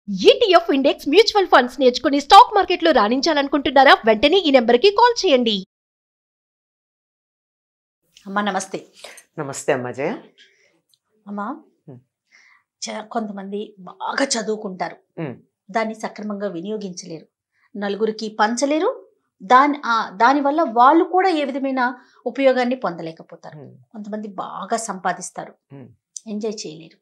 ETF index mutual funds నేర్చుకుని stock మార్కెట్లో రాణించాలనుకుంటున్నారా? వెంటనే ఈ నెంబర్కి కాల్ చేయండి. అమ్మా నమస్తే. నమస్తే అమ్మా జయ. అమ్మా కొంతమంది బాగా చదువుకుంటారు, దాన్ని సక్రమంగా వినియోగించలేరు, నలుగురికి పంచలేరు, దానివల్ల వాళ్ళు కూడా ఏ విధమైన ఉపయోగాన్ని పొందలేకపోతారు. కొంతమంది బాగా సంపాదిస్తారు, ఎంజాయ్ చేయలేరు.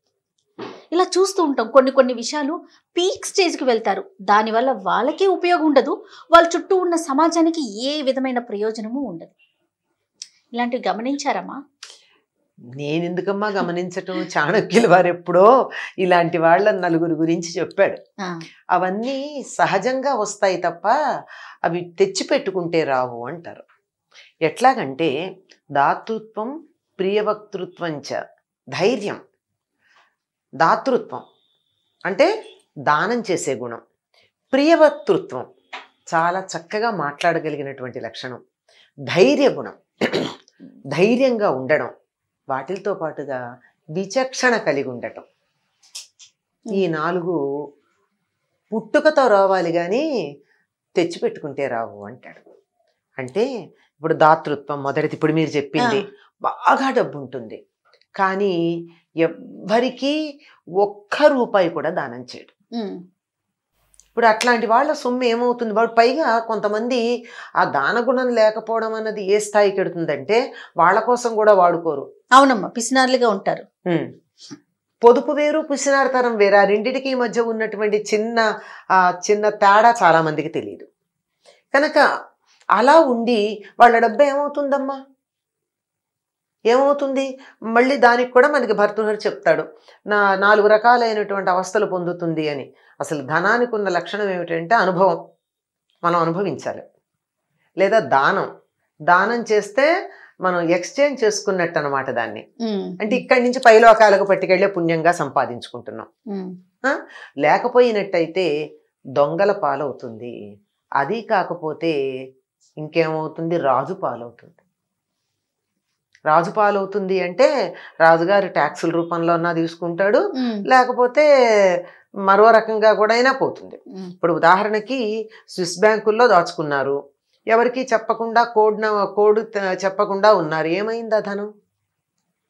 ఇలా చూస్తూ ఉంటాం. కొన్ని విషయాలు పీక్ స్టేజ్కి వెళ్తారు, దానివల్ల వాళ్ళకే ఉపయోగం ఉండదు, వాళ్ళ చుట్టూ ఉన్న సమాజానికి ఏ విధమైన ప్రయోజనము ఉండదు. ఇలాంటివి గమనించారమ్మా? నేను ఎందుకమ్మా గమనించటం, చాణక్యుల వారు ఎప్పుడో ఇలాంటి వాళ్ళ నలుగురు గురించి చెప్పాడు. అవన్నీ సహజంగా వస్తాయి తప్ప అవి తెచ్చి పెట్టుకుంటే రావు అంటారు. ఎట్లాగంటే దాతృత్వం ప్రియవక్తృత్వంచ ధైర్యం. దాతృత్వం అంటే దానం చేసే గుణం, ప్రియవక్తృత్వం చాలా చక్కగా మాట్లాడగలిగినటువంటి లక్షణం, ధైర్య గుణం ధైర్యంగా ఉండడం, వాటితో పాటుగా విచక్షణ కలిగి ఉండటం. ఈ నాలుగు పుట్టుకతో రావాలి కానీ తెచ్చిపెట్టుకుంటే రావు అంటాడు. అంటే ఇప్పుడు దాతృత్వం మొదటిది, ఇప్పుడు మీరు చెప్పింది, బాగా డబ్బు ఉంటుంది కానీ ఎవ్వరికీ ఒక్క రూపాయి కూడా దానం చేయడు. ఇప్పుడు అట్లాంటి వాళ్ళ సొమ్ము ఏమవుతుంది? వాడు పైగా కొంతమంది ఆ దాన గుణం లేకపోవడం అన్నది ఏ స్థాయికి ఎడుతుందంటే వాళ్ళ కోసం కూడా వాడుకోరు. అవునమ్మా, పిసినారులుగా ఉంటారు. పొదుపు వేరు, పిసినారితనం వేరు. ఆ రెండిటికి మధ్య ఉన్నటువంటి చిన్న తేడా చాలా మందికి తెలియదు. కనుక అలా ఉండి వాళ్ళ డబ్బు ఏమవుతుందమ్మా? ఏమవుతుంది? మళ్ళీ దానికి కూడా మనకి భర్తృహరి చెప్తాడు, 4 రకాలైనటువంటి అవస్థలు పొందుతుంది అని. అసలు ధనానికి ఉన్న లక్షణం ఏమిటంటే అనుభవం, మనం అనుభవించాలి. లేదా దానం చేస్తే మనం ఎక్స్చేంజ్ చేసుకున్నట్టు అనమాట దాన్ని. అంటే ఇక్కడి నుంచి పైలోకాలకు పట్టుకెళ్ళే పుణ్యంగా సంపాదించుకుంటున్నాం. లేకపోయినట్టయితే దొంగల పాలవుతుంది. అది కాకపోతే ఇంకేమవుతుంది? రాజు పాలవుతుంది. రాజు పాలవుతుంది అంటే రాజుగారు ట్యాక్సుల రూపంలో అన్నా తీసుకుంటాడు, లేకపోతే మరో రకంగా కూడా అయినా పోతుంది. ఇప్పుడు ఉదాహరణకి స్విస్ బ్యాంకుల్లో దాచుకున్నారు, ఎవరికి చెప్పకుండా కోడ్ చెప్పకుండా ఉన్నారు. ఏమైంది? ఆ ధనం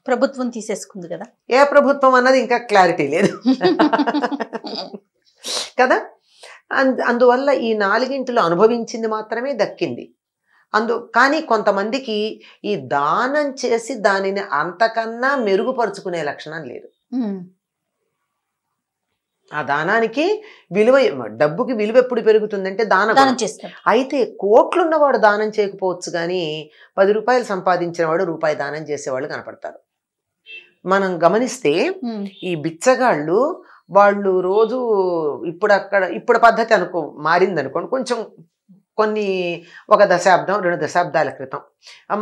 ప్రభుత్వం తీసేసుకుంది కదా. ఏ ప్రభుత్వం అన్నది ఇంకా క్లారిటీ లేదు కదా. అందువల్ల ఈ 4 అనుభవించింది మాత్రమే దక్కింది. కానీ కొంతమందికి ఈ దానం చేసి దానిని అంతకన్నా మెరుగుపరుచుకునే లక్షణం లేదు. ఆ దానానికి విలువ, డబ్బుకి విలువ ఎప్పుడు పెరుగుతుందంటే దానం చేస్తాడు. అయితే కోట్లున్నవాడు దానం చేయకపోవచ్చు కానీ 10 రూపాయలు సంపాదించిన వాడు రూపాయి దానం చేసేవాళ్ళు కనపడతారు. మనం గమనిస్తే ఈ బిచ్చగాళ్ళు వాళ్ళు రోజు ఇప్పుడు పద్ధతి మారిందనుకోండి, కొంచెం ఒక దశాబ్దం 2 దశాబ్దాల క్రితం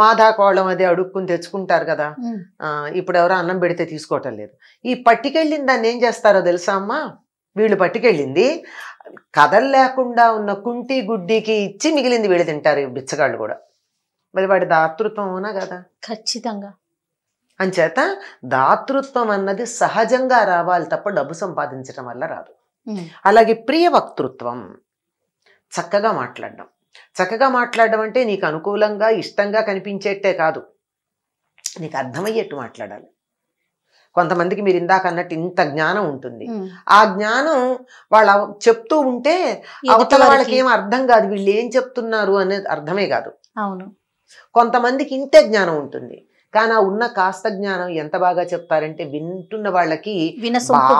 మాధాకోళం అది అడుక్కుని తెచ్చుకుంటారు కదా. ఇప్పుడు ఎవరో అన్నం పెడితే తీసుకోవటం లేదు. ఈ పట్టుకెళ్ళింది దాన్ని ఏం చేస్తారో తెలుసా అమ్మా? వీళ్ళు పట్టుకెళ్ళింది కదల్లేకుండా ఉన్న కుంటి గుడ్డికి ఇచ్చి మిగిలింది వీళ్ళు తింటారు, బిచ్చగాళ్ళు కూడా. మరి వాడి దాతృత్వం అవునా కదా? ఖచ్చితంగా. అంచేత దాతృత్వం అన్నది సహజంగా రావాలి తప్ప డబ్బు సంపాదించడం వల్ల రాదు. అలాగే ప్రియవక్తృత్వం, చక్కగా మాట్లాడడం అంటే నీకు అనుకూలంగా ఇష్టంగా కనిపించేట్టే కాదు, నీకు అర్థమయ్యేట్టు మాట్లాడాలి. కొంతమందికి మీరు ఇందాక అన్నట్టు ఇంత జ్ఞానం ఉంటుంది, ఆ జ్ఞానం వాళ్ళు చెప్తూ ఉంటే అవతల వాళ్ళకి ఏం అర్థం కాదు, వీళ్ళు ఏం చెప్తున్నారు అనేది అర్థమే కాదు. అవును. కొంతమందికి ఇంతే జ్ఞానం ఉంటుంది కానీ ఆ ఉన్న కాస్త జ్ఞానం ఎంత బాగా చెప్తారంటే వింటున్న వాళ్ళకి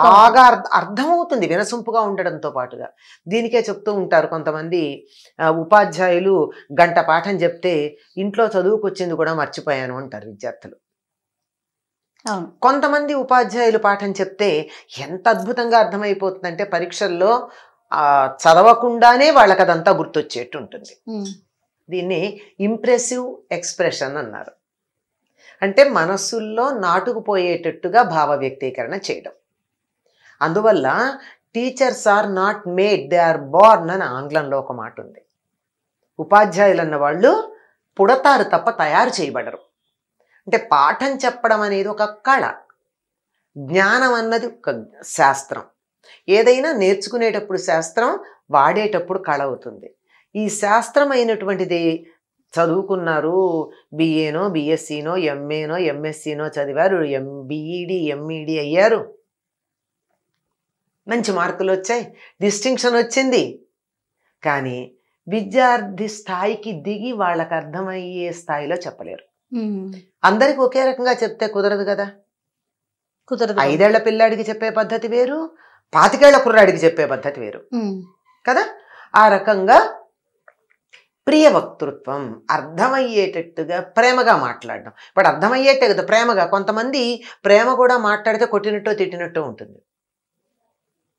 బాగా అర్థమవుతుంది, వినసొంపుగా ఉండడంతో పాటుగా. దీనికే చెప్తూ ఉంటారు కొంతమంది ఉపాధ్యాయులు, గంట పాఠం చెప్తే ఇంట్లో చదువుకొచ్చింది కూడా మర్చిపోయాను అంటారు విద్యార్థులు. కొంతమంది ఉపాధ్యాయులు పాఠం చెప్తే ఎంత అద్భుతంగా అర్థమైపోతుందంటే పరీక్షల్లో చదవకుండానే వాళ్ళకి అదంతా గుర్తొచ్చేట్టు ఉంటుంది. దీన్ని ఇంప్రెసివ్ ఎక్స్ప్రెషన్ అన్నారు. అంటే మనస్సుల్లో నాటుకుపోయేటట్టుగా భావ వ్యక్తీకరణ చేయడం. అందువల్ల teachers are not made, they are born అని ఆంగ్లంలో ఒక మాట ఉంది. ఉపాధ్యాయులు అన్న వాళ్ళు పుడతారు తప్ప తయారు చేయబడరు. అంటే పాఠం చెప్పడం అనేది ఒక కళ, జ్ఞానం అన్నది ఒక శాస్త్రం. ఏదైనా నేర్చుకునేటప్పుడు శాస్త్రం, వాడేటప్పుడు కళ అవుతుంది. ఈ శాస్త్రం అయినటువంటిది చదువుకున్నారు, బిఏనో బిఎస్సీనో ఎంఏనో ఎంఎస్సీనో చదివారు, బిఈడి ఎంఈడి అయ్యారు, మంచి మార్కులు వచ్చాయి, డిస్టింక్షన్ వచ్చింది. కానీ విద్యార్థి స్థాయికి దిగి వాళ్ళకి అర్థమయ్యే స్థాయిలో చెప్పలేరు. అందరికి ఒకే రకంగా చెప్తే కుదరదు కదా. కుదరదు. 5 ఏళ్ల పిల్లాడికి చెప్పే పద్ధతి వేరు, 25 ఏళ్ల కుర్రాడికి చెప్పే పద్ధతి వేరు కదా. ఆ రకంగా ప్రియ వక్తృత్వం, అర్థమయ్యేటట్టుగా ప్రేమగా మాట్లాడడం. ఇప్పుడు అర్థమయ్యేటే కదా ప్రేమగా. కొంతమంది ప్రేమ కూడా మాట్లాడితే కొట్టినట్టో తిట్టినట్టో ఉంటుంది.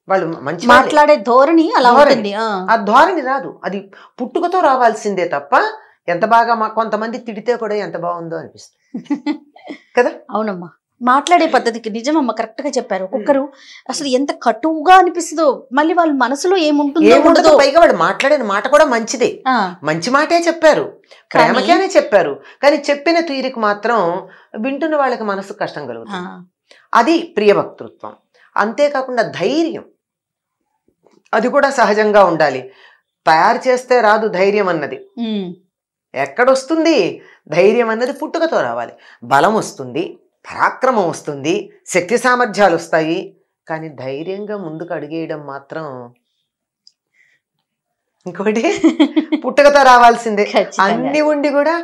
వాళ్ళు మంచి మాట్లాడే ధోరణి అలా ఉంటుంది. ఆ ధోరణి రాదు, అది పుట్టుకతో రావాల్సిందే తప్ప ఎంత బాగా కొంతమంది తిడితే కూడా ఎంత బాగుందో అనిపిస్తుంది కదా. అవునమ్మా, మాట్లాడే పద్ధతికి నిజమమ్మ, కరెక్ట్ గా చెప్పారు. ఒక్కొక్కరు అసలు ఎంత కటువుగా అనిపిస్తుందో, మళ్ళీ వాళ్ళ మనసులో ఏముంటుందో. పైగా వాడు మాట్లాడిన మాట కూడా మంచిదే, మంచి మాటే చెప్పారు, ప్రేమకేనే చెప్పారు. కానీ చెప్పిన తీరికి మాత్రం వింటున్న వాళ్ళకి మనసు కష్టం కలుగుతుంది. అది ప్రియవక్తృత్వం. అంతేకాకుండా ధైర్యం, అది కూడా సహజంగా ఉండాలి. తయారు చేస్తే రాదు ధైర్యం అన్నది. ఎక్కడొస్తుంది ధైర్యం అన్నది? పుట్టుకతో రావాలి. బలం వస్తుంది, పరాక్రమం వస్తుంది, శక్తి సామర్థ్యాలు వస్తాయి. కానీ ధైర్యంగా ముందుకు అడిగేయడం మాత్రం ఇంకోటి పుట్టుకతో రావాల్సిందే. అన్ని ఉండి కూడా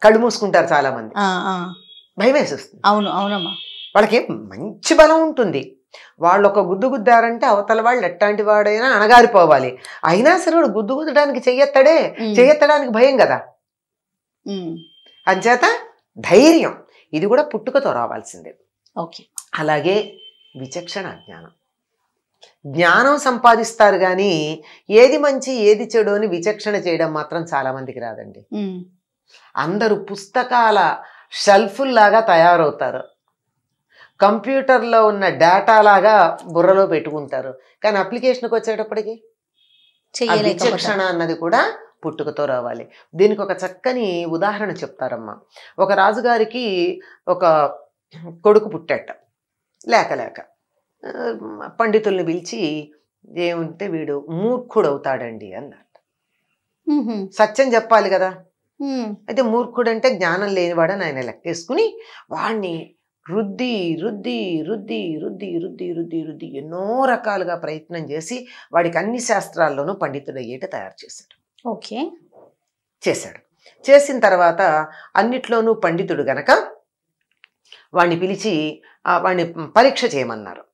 కళ్ళు మూసుకుంటారు చాలా మంది, భయం వేసేస్తుంది. అవును, అవునమ్మా. వాళ్ళకి మంచి బలం ఉంటుంది, వాళ్ళు ఒక గుద్దు గుద్దారంటే అవతల వాళ్ళు ఎట్లాంటి వాడైనా అణగారిపోవాలి. అయినా సరే వాడు గుద్దు గుద్దడానికి చెయ్యెత్తడానికి భయం కదా. అంచేత ధైర్యం ఇది కూడా పుట్టుకతో రావాల్సిందే. ఓకే. అలాగే విచక్షణ జ్ఞానం, జ్ఞానం సంపాదిస్తారు కానీ ఏది మంచి ఏది చెడు అని విచక్షణ చేయడం మాత్రం చాలా మందికి రాదండి. అందరూ పుస్తకాల షెల్ఫుల్లాగా తయారవుతారు, కంప్యూటర్లో ఉన్న డేటా లాగా బుర్రలో పెట్టుకుంటారు. కానీ అప్లికేషన్కి వచ్చేటప్పటికి విచక్షణ అన్నది కూడా పుట్టుకతో రావాలి. దీనికి ఒక చక్కని ఉదాహరణ చెప్తారమ్మా. ఒక రాజుగారికి ఒక కొడుకు పుట్టాట. లేక పండితుల్ని పిలిచి ఏమంటే వీడు మూర్ఖుడు అవుతాడండి అన్నట్టు. సత్యం చెప్పాలి కదా. అయితే మూర్ఖుడంటే జ్ఞానం లేనివాడని ఆయన లెక్కేసుకుని వాడిని రుద్ది రుద్ది రుద్ది రుద్ది రుద్ది రుద్ది రుద్ది ఎన్నో రకాలుగా ప్రయత్నం చేసి వాడికి అన్ని శాస్త్రాల్లోనూ పండితుడయ్యేట తయారు చేశాడు. ఓకే. చేసిన తర్వాత అన్నిట్లోనూ పండితుడు గనక వాడిని పిలిచి వాడిని పరీక్ష చేయమన్నారు.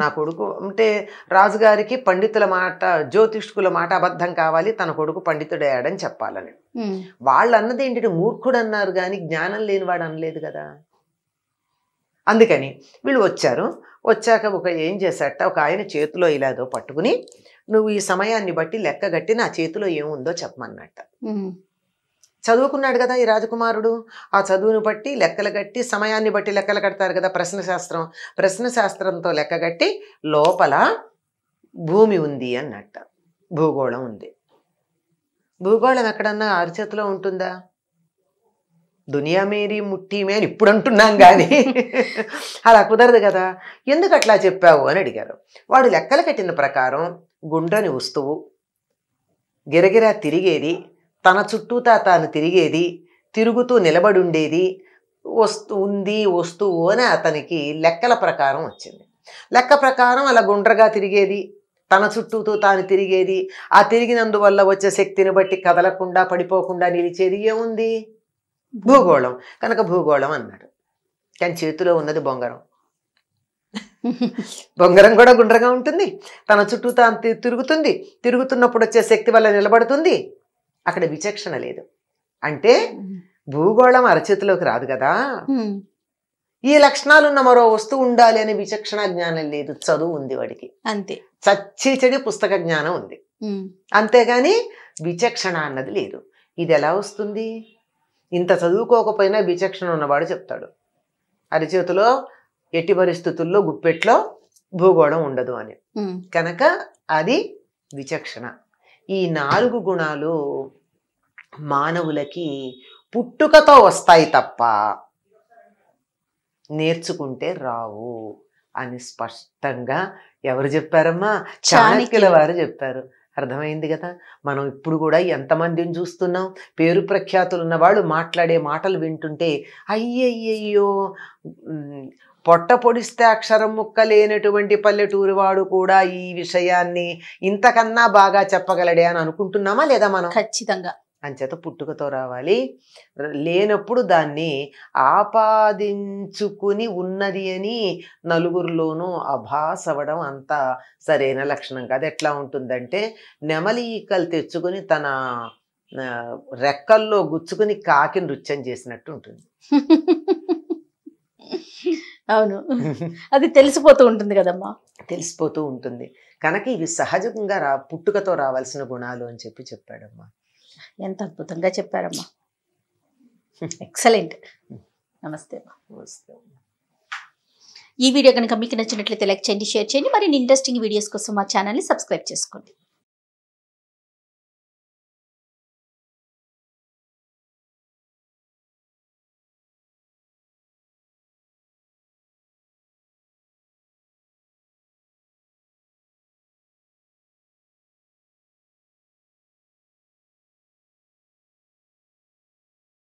నా కొడుకు అంటే రాజుగారికి పండితుల మాట, జ్యోతిష్కుల మాట అబద్ధం కావాలి, తన కొడుకు పండితుడయ్యాడని చెప్పాలని. వాళ్ళు అన్నది ఏంటంటే మూర్ఖుడు అన్నారు కానీ జ్ఞానం లేనివాడు అనలేదు కదా. అందుకని వీళ్ళు వచ్చాక ఏం చేశాట, ఒక ఆయన చేతిలో ఇలాదో పట్టుకుని నువ్వు ఈ సమయాన్ని బట్టి లెక్క గట్టి నా చేతిలో ఏముందో చెప్పమన్నట్ట. చదువుకున్నాడు కదా ఈ రాజకుమారుడు. ఆ చదువును బట్టి లెక్కలు కట్టి, సమయాన్ని బట్టి లెక్కలు కడతారు కదా ప్రశ్నశాస్త్రంతో లెక్క కట్టి లోపల భూమి ఉంది అన్నట్ట, భూగోళం ఉంది. భూగోళం ఎక్కడన్నా అరిచేతిలో ఉంటుందా? దునియా మేరీ ముట్టిమే అని ఇప్పుడు అంటున్నాం కానీ అలా కుదరదు కదా. ఎందుకు అట్లా చెప్పావు అని అడిగారు. వాడు లెక్కలు కట్టిన ప్రకారం గుండ్రని వస్తువు గిరగిరా తిరిగేది, తన చుట్టూతా తాను తిరిగేది, తిరుగుతూ నిలబడుండేది వస్తువు అని అతనికి లెక్కల ప్రకారం వచ్చింది. లెక్క ప్రకారం అలా గుండ్రగా తిరిగేది, తన చుట్టూతో తాను తిరిగేది, ఆ తిరిగినందువల్ల వచ్చే శక్తిని బట్టి కదలకుండా పడిపోకుండా నిలిచేది ఏముంది? భూగోళం. కనుక భూగోళం అన్నాడు. కానీ చేతిలో ఉన్నది బొంగరం. బొంగరం కూడా గుండ్రగా ఉంటుంది, తన చుట్టూ తాను తిరుగుతుంది, తిరుగుతున్నప్పుడు వచ్చే శక్తి వల్ల నిలబడుతుంది. అక్కడ విచక్షణ లేదు. అంటే భూగోళం అరచేతిలోకి రాదు కదా. ఈ లక్షణాలున్న మరో వస్తువు ఉండాలి అనే విచక్షణ జ్ఞానం లేదు. చదువు ఉంది వాడికి, అంతే. చచ్చి పుస్తక జ్ఞానం ఉంది, అంతేగాని విచక్షణ అన్నది లేదు. ఇది ఎలా వస్తుంది? ఇంత చదువుకోకపోయినా విచక్షణ ఉన్నవాడు చెప్తాడు అరిచేతిలో ఎట్టి పరిస్థితుల్లో గుప్పెట్లో భూగోళం ఉండదు అని. కనుక అది విచక్షణ. ఈ 4 గుణాలు మానవులకి పుట్టుకతో వస్తాయి తప్ప నేర్చుకుంటే రావు అని స్పష్టంగా ఎవరు చెప్పారమ్మా? చాణక్యుల వారు చెప్పారు. అర్థమైంది కదా. మనం ఇప్పుడు కూడా ఎంతమందిని చూస్తున్నాం, పేరు ప్రఖ్యాతులు ఉన్న వాళ్ళు మాట్లాడే మాటలు వింటుంటే అయ్యయ్యయ్యో, పొట్ట పొడిస్తే అక్షరం ముక్క లేనటువంటి పల్లెటూరు వాడు కూడా ఈ విషయాన్ని ఇంతకన్నా బాగా చెప్పగలడే అని అనుకుంటున్నామా లేదా మనం? ఖచ్చితంగా. అంచేత పుట్టుకతో రావాలి, లేనప్పుడు దాన్ని ఆపాదించుకుని ఉన్నది అని నలుగురిలోనూ అభాస్ అవ్వడం అంత సరైన లక్షణం కాదు. ఎట్లా ఉంటుందంటే నెమలి ఈకలు తెచ్చుకుని తన రెక్కల్లో గుచ్చుకుని కాకి నృత్యం చేసినట్టు ఉంటుంది. అవును, అది తెలిసిపోతూ ఉంటుంది కదమ్మా. తెలిసిపోతూ ఉంటుంది కనుక ఇవి సహజంగా పుట్టుకతో రావాల్సిన గుణాలు అని చెప్పాడమ్మా. ఎంత అద్భుతంగా చెప్పారమ్మా. ఎక్సలెంట్. నమస్తే అమ్మా. నమస్తే. ఈ వీడియో కనుక మీకు నచ్చినట్లయితే లైక్ చేయండి, షేర్ చేయండి. మరిన్ని ఇంట్రెస్టింగ్ వీడియోస్ కోసం మా ఛానల్ని సబ్స్క్రైబ్ చేసుకోండి.